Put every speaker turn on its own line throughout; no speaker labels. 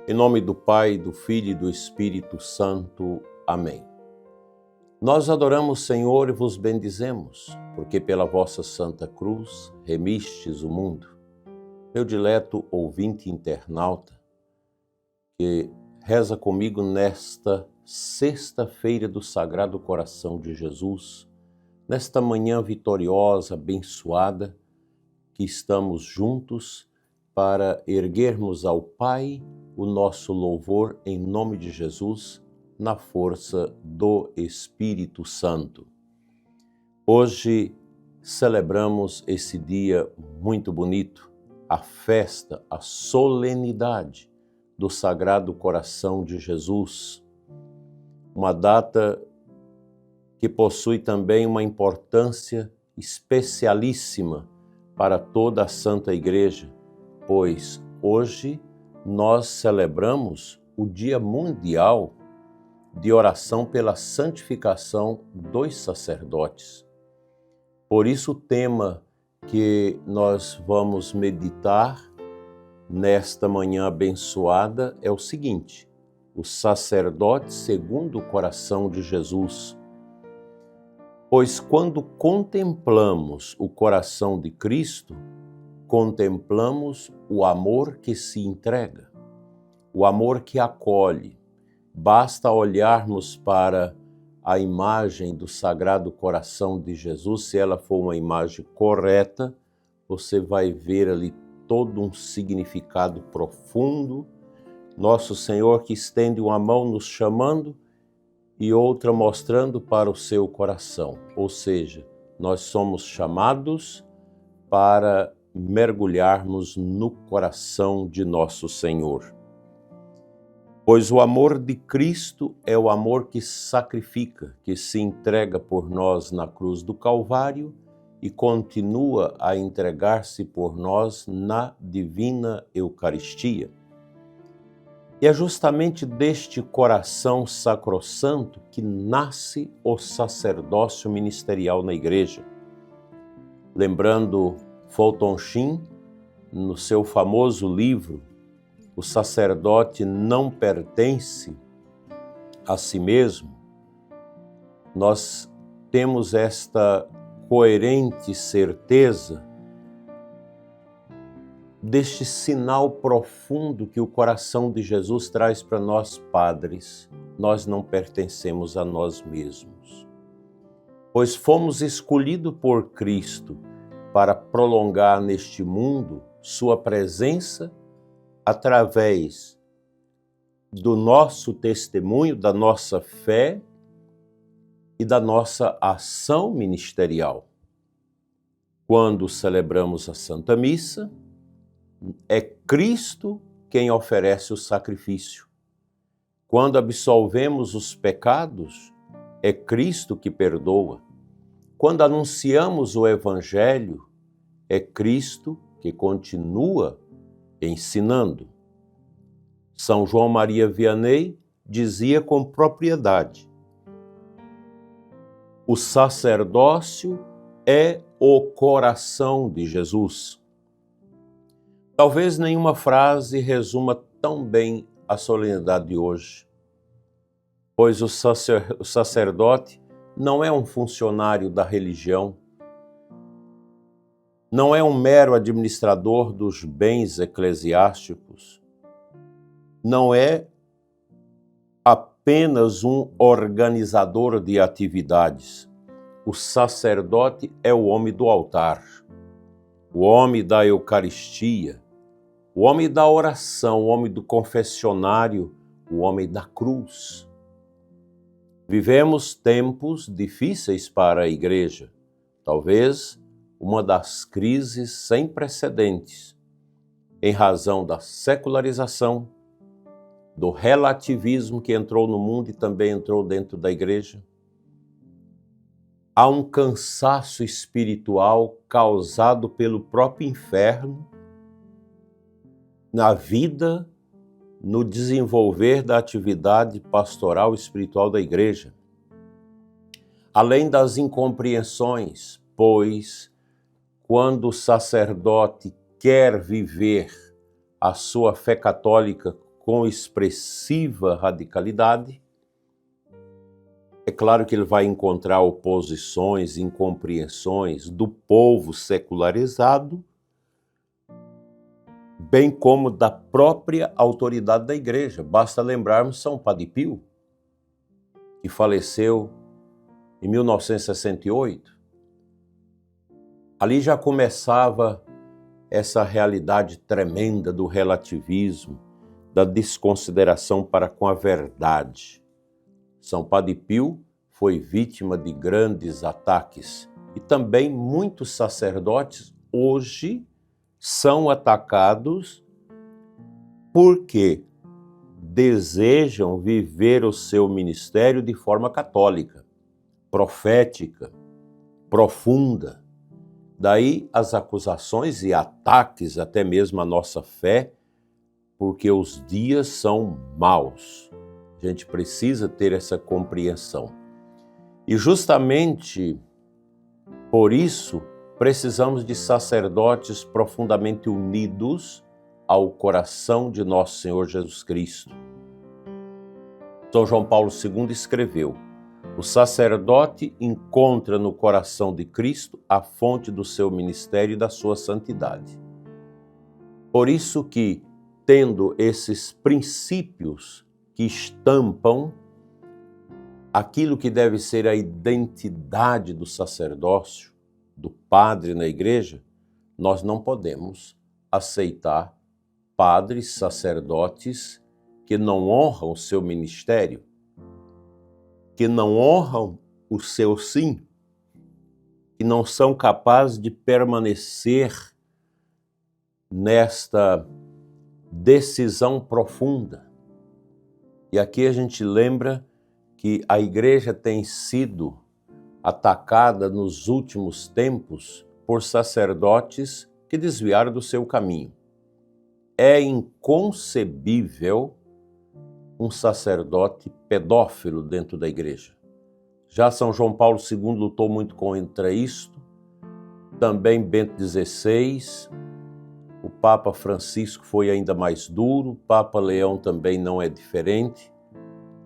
Em nome do Pai, do Filho e do Espírito Santo. Amém. Nós adoramos, Senhor, e vos bendizemos, porque pela vossa Santa Cruz remistes o mundo. Meu dileto ouvinte internauta, que reza comigo nesta sexta-feira do Sagrado Coração de Jesus, nesta manhã vitoriosa, abençoada, que estamos juntos para erguermos ao Pai o nosso louvor em nome de Jesus, na força do Espírito Santo. Hoje celebramos esse dia muito bonito, a festa, a solenidade do Sagrado Coração de Jesus, uma data que possui também uma importância especialíssima para toda a Santa Igreja, pois hoje nós celebramos o Dia Mundial de Oração pela Santificação dos Sacerdotes. Por isso o tema que nós vamos meditar nesta manhã abençoada é o seguinte: o sacerdote segundo o coração de Jesus. Pois quando contemplamos o coração de Cristo, contemplamos o amor que se entrega, o amor que acolhe. Basta olharmos para a imagem do Sagrado Coração de Jesus, se ela for uma imagem correta, você vai ver ali todo um significado profundo. Nosso Senhor que estende uma mão nos chamando e outra mostrando para o seu coração. Ou seja, nós somos chamados para mergulharmos no coração de nosso Senhor. Pois o amor de Cristo é o amor que sacrifica, que se entrega por nós na cruz do Calvário e continua a entregar-se por nós na divina Eucaristia. E é justamente deste coração sacrossanto que nasce o sacerdócio ministerial na Igreja. Lembrando Fulton Sheen, no seu famoso livro, O Sacerdote Não Pertence a Si Mesmo, nós temos esta coerente certeza deste sinal profundo que o coração de Jesus traz para nós padres. Nós não pertencemos a nós mesmos, pois fomos escolhidos por Cristo para prolongar neste mundo sua presença através do nosso testemunho, da nossa fé e da nossa ação ministerial. Quando celebramos a Santa Missa, é Cristo quem oferece o sacrifício. Quando absolvemos os pecados, é Cristo que perdoa. Quando anunciamos o Evangelho, é Cristo que continua ensinando. São João Maria Vianney dizia com propriedade: o sacerdócio é o coração de Jesus. Talvez nenhuma frase resuma tão bem a solenidade de hoje, pois o sacerdote não é um funcionário da religião, não é um mero administrador dos bens eclesiásticos, não é apenas um organizador de atividades. O sacerdote é o homem do altar, o homem da Eucaristia, o homem da oração, o homem do confessionário, o homem da cruz. Vivemos tempos difíceis para a Igreja, talvez uma das crises sem precedentes, em razão da secularização, do relativismo que entrou no mundo e também entrou dentro da Igreja. Há um cansaço espiritual causado pelo próprio inferno na vida, no desenvolver da atividade pastoral espiritual da Igreja. Além das incompreensões, pois quando o sacerdote quer viver a sua fé católica com expressiva radicalidade. É claro que ele vai encontrar oposições, incompreensões do povo secularizado, bem como da própria autoridade da igreja. Basta lembrarmos São Padre Pio, que faleceu em 1968. Ali já começava essa realidade tremenda do relativismo, da desconsideração para com a verdade. São Padre Pio foi vítima de grandes ataques e também muitos sacerdotes hoje são atacados porque desejam viver o seu ministério de forma católica, profética, profunda. Daí as acusações e ataques até mesmo à nossa fé, porque os dias são maus. A gente precisa ter essa compreensão. E justamente por isso precisamos de sacerdotes profundamente unidos ao coração de nosso Senhor Jesus Cristo. São João Paulo II escreveu: o sacerdote encontra no coração de Cristo a fonte do seu ministério e da sua santidade. Por isso que, tendo esses princípios que estampam aquilo que deve ser a identidade do sacerdócio, do padre na igreja, nós não podemos aceitar padres, sacerdotes que não honram o seu ministério, que não honram o seu sim, que não são capazes de permanecer nesta decisão profunda. E aqui a gente lembra que a igreja tem sido atacada nos últimos tempos por sacerdotes que desviaram do seu caminho. É inconcebível um sacerdote pedófilo dentro da igreja. Já São João Paulo II lutou muito contra isto, também Bento XVI, o Papa Francisco foi ainda mais duro, o Papa Leão também não é diferente.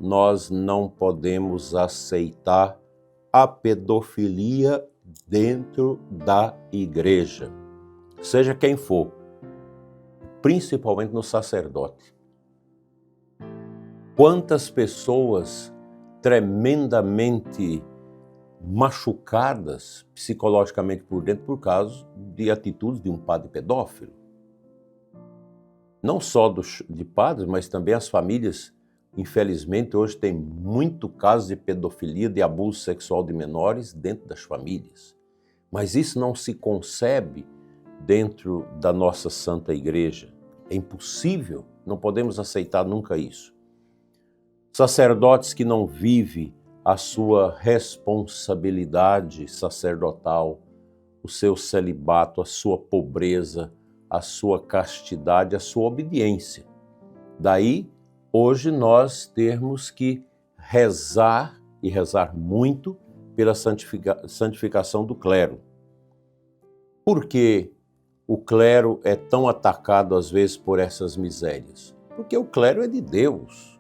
Nós não podemos aceitar a pedofilia dentro da igreja, seja quem for, principalmente no sacerdote. Quantas pessoas tremendamente machucadas psicologicamente por dentro por causa de atitudes de um padre pedófilo. Não só de padres, mas também as famílias, infelizmente, hoje tem muito caso de pedofilia, de abuso sexual de menores dentro das famílias. Mas isso não se concebe dentro da nossa Santa Igreja. É impossível, não podemos aceitar nunca isso. Sacerdotes que não vivem a sua responsabilidade sacerdotal, o seu celibato, a sua pobreza, a sua castidade, a sua obediência. Daí, hoje nós temos que rezar, e rezar muito, pela santificação do clero. Por que o clero é tão atacado às vezes por essas misérias? Porque o clero é de Deus.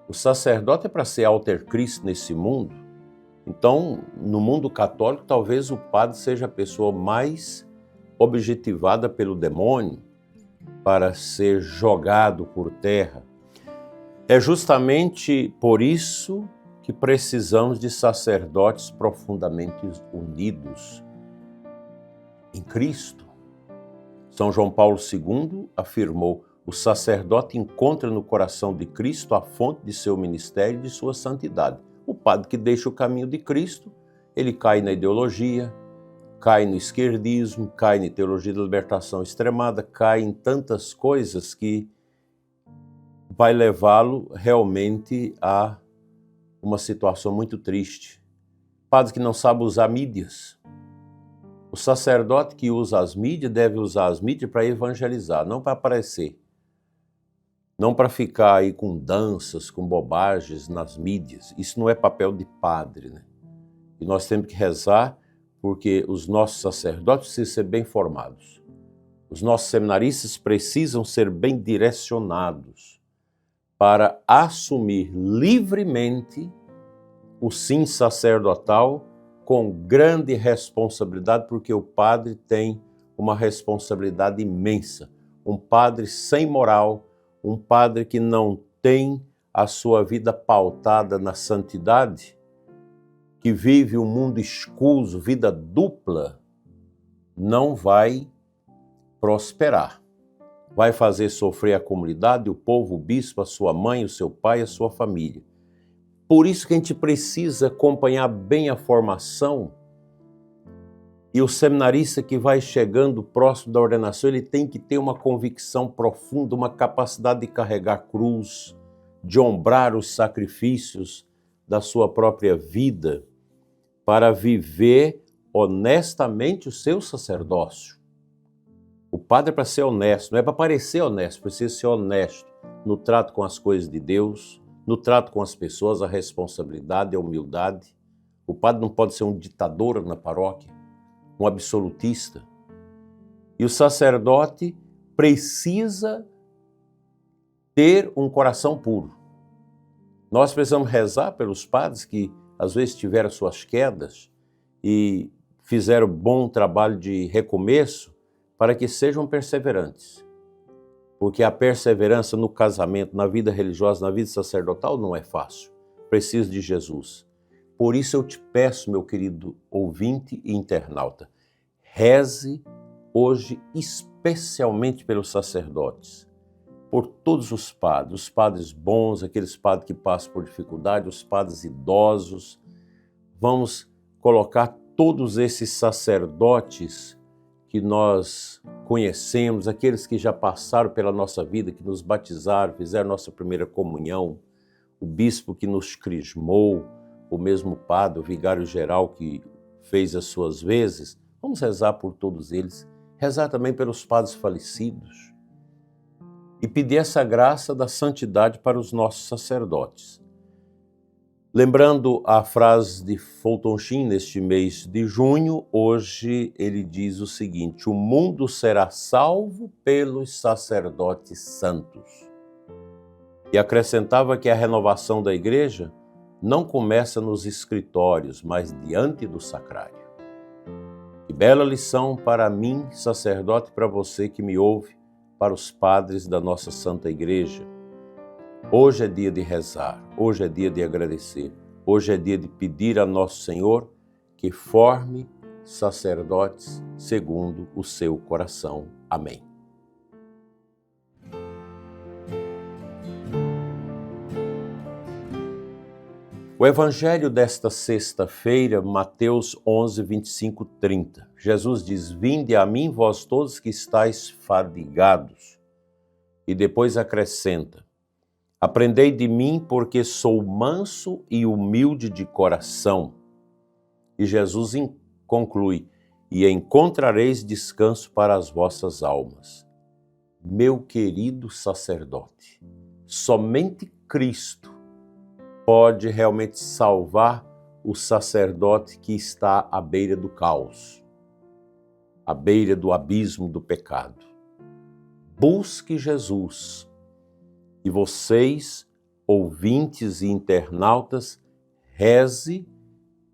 O sacerdote é para ser alter Cristo nesse mundo. Então, no mundo católico, talvez o padre seja a pessoa mais objetivada pelo demônio para ser jogado por terra. É justamente por isso que precisamos de sacerdotes profundamente unidos em Cristo. São João Paulo II afirmou: o sacerdote encontra no coração de Cristo a fonte de seu ministério e de sua santidade. O padre que deixa o caminho de Cristo, ele cai na ideologia, cai no esquerdismo, cai na teologia da libertação extremada, cai em tantas coisas que vai levá-lo realmente a uma situação muito triste. Padre que não sabe usar mídias. O sacerdote que usa as mídias deve usar as mídias para evangelizar, não para aparecer. Não para ficar aí com danças, com bobagens nas mídias. Isso não é papel de padre, né? E nós temos que rezar porque os nossos sacerdotes precisam ser bem formados. Os nossos seminaristas precisam ser bem direcionados. para assumir livremente o sim sacerdotal com grande responsabilidade, porque o padre tem uma responsabilidade imensa. Um padre sem moral, um padre que não tem a sua vida pautada na santidade, que vive um mundo escuso, vida dupla, não vai prosperar. Vai fazer sofrer a comunidade, o povo, o bispo, a sua mãe, o seu pai, a sua família. Por isso que a gente precisa acompanhar bem a formação, e o seminarista que vai chegando próximo da ordenação, ele tem que ter uma convicção profunda, uma capacidade de carregar cruz, de ombrar os sacrifícios da sua própria vida, para viver honestamente o seu sacerdócio. O padre é para ser honesto, não é para parecer honesto, precisa ser honesto no trato com as coisas de Deus, no trato com as pessoas, a responsabilidade, a humildade. O padre não pode ser um ditador na paróquia, um absolutista. E o sacerdote precisa ter um coração puro. Nós precisamos rezar pelos padres que às vezes tiveram suas quedas e fizeram bom trabalho de recomeço, para que sejam perseverantes. Porque a perseverança no casamento, na vida religiosa, na vida sacerdotal não é fácil. Precisa de Jesus. Por isso eu te peço, meu querido ouvinte e internauta, reze hoje especialmente pelos sacerdotes, por todos os padres bons, aqueles padres que passam por dificuldade, os padres idosos. Vamos colocar todos esses sacerdotes que nós conhecemos, aqueles que já passaram pela nossa vida, que nos batizaram, fizeram nossa primeira comunhão, o bispo que nos crismou, o mesmo padre, o vigário-geral que fez as suas vezes. Vamos rezar por todos eles, rezar também pelos padres falecidos e pedir essa graça da santidade para os nossos sacerdotes. Lembrando a frase de Fulton Sheen neste mês de junho, hoje ele diz o seguinte: o mundo será salvo pelos sacerdotes santos. E acrescentava que a renovação da igreja não começa nos escritórios, mas diante do sacrário. Que bela lição para mim, sacerdote, para você que me ouve, para os padres da nossa Santa Igreja. Hoje é dia de rezar, hoje é dia de agradecer, hoje é dia de pedir a Nosso Senhor que forme sacerdotes segundo o seu coração. Amém. O Evangelho desta sexta-feira, Mateus 11, 25, 30. Jesus diz: vinde a mim, vós todos que estáis fadigados. E depois acrescenta: aprendei de mim, porque sou manso e humilde de coração. E Jesus conclui: e encontrareis descanso para as vossas almas. Meu querido sacerdote, somente Cristo pode realmente salvar o sacerdote que está à beira do caos, à beira do abismo do pecado. Busque Jesus. E vocês, ouvintes e internautas, reze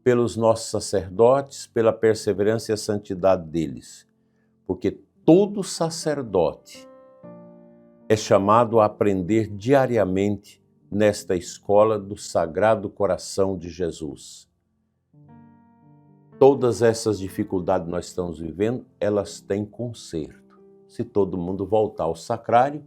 pelos nossos sacerdotes, pela perseverança e a santidade deles. Porque todo sacerdote é chamado a aprender diariamente nesta escola do Sagrado Coração de Jesus. Todas essas dificuldades que nós estamos vivendo, elas têm conserto. Se todo mundo voltar ao sacrário,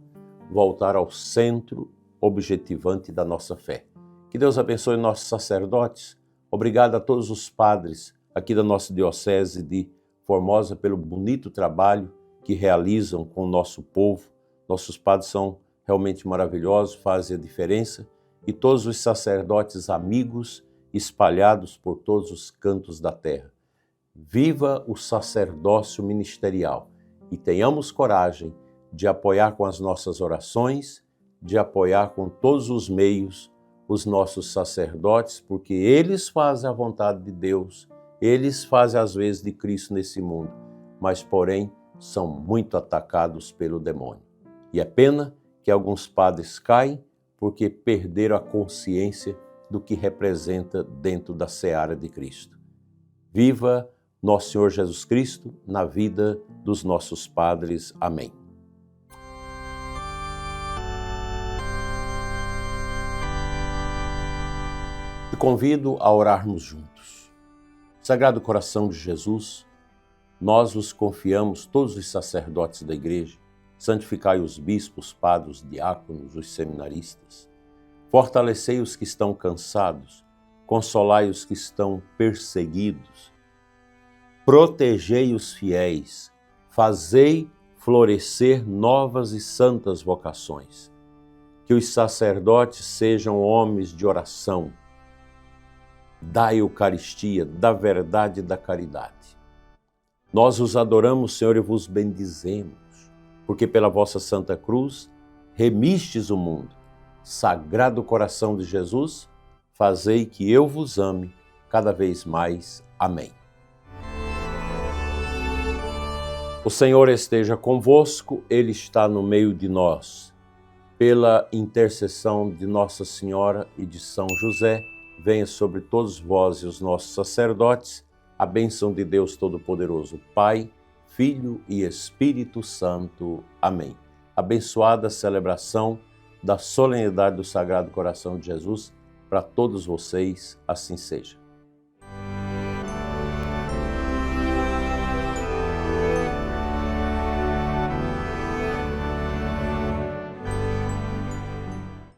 voltar ao centro objetivante da nossa fé. Que Deus abençoe nossos sacerdotes. Obrigado a todos os padres aqui da nossa diocese de Formosa pelo bonito trabalho que realizam com o nosso povo. Nossos padres são realmente maravilhosos, fazem a diferença. E todos os sacerdotes amigos espalhados por todos os cantos da terra. Viva o sacerdócio ministerial e tenhamos coragem de apoiar com as nossas orações, de apoiar com todos os meios os nossos sacerdotes, porque eles fazem a vontade de Deus, eles fazem as vezes de Cristo nesse mundo, mas porém são muito atacados pelo demônio. E é pena que alguns padres caem porque perderam a consciência do que representa dentro da seara de Cristo. Viva nosso Senhor Jesus Cristo na vida dos nossos padres. Amém. Te convido a orarmos juntos. Sagrado coração de Jesus, nós vos confiamos todos os sacerdotes da Igreja, santificai os bispos, padres, diáconos, os seminaristas. Fortalecei os que estão cansados, consolai os que estão perseguidos. Protegei os fiéis, fazei florescer novas e santas vocações. Que os sacerdotes sejam homens de oração, da Eucaristia, da verdade e da caridade. Nós os adoramos, Senhor, e vos bendizemos, porque pela vossa Santa Cruz remistes o mundo. Sagrado coração de Jesus, fazei que eu vos ame cada vez mais. Amém. O Senhor esteja convosco, Ele está no meio de nós. Pela intercessão de Nossa Senhora e de São José, venha sobre todos vós e os nossos sacerdotes a bênção de Deus Todo-Poderoso, Pai, Filho e Espírito Santo. Amém. Abençoada a celebração da solenidade do Sagrado Coração de Jesus para todos vocês, assim seja.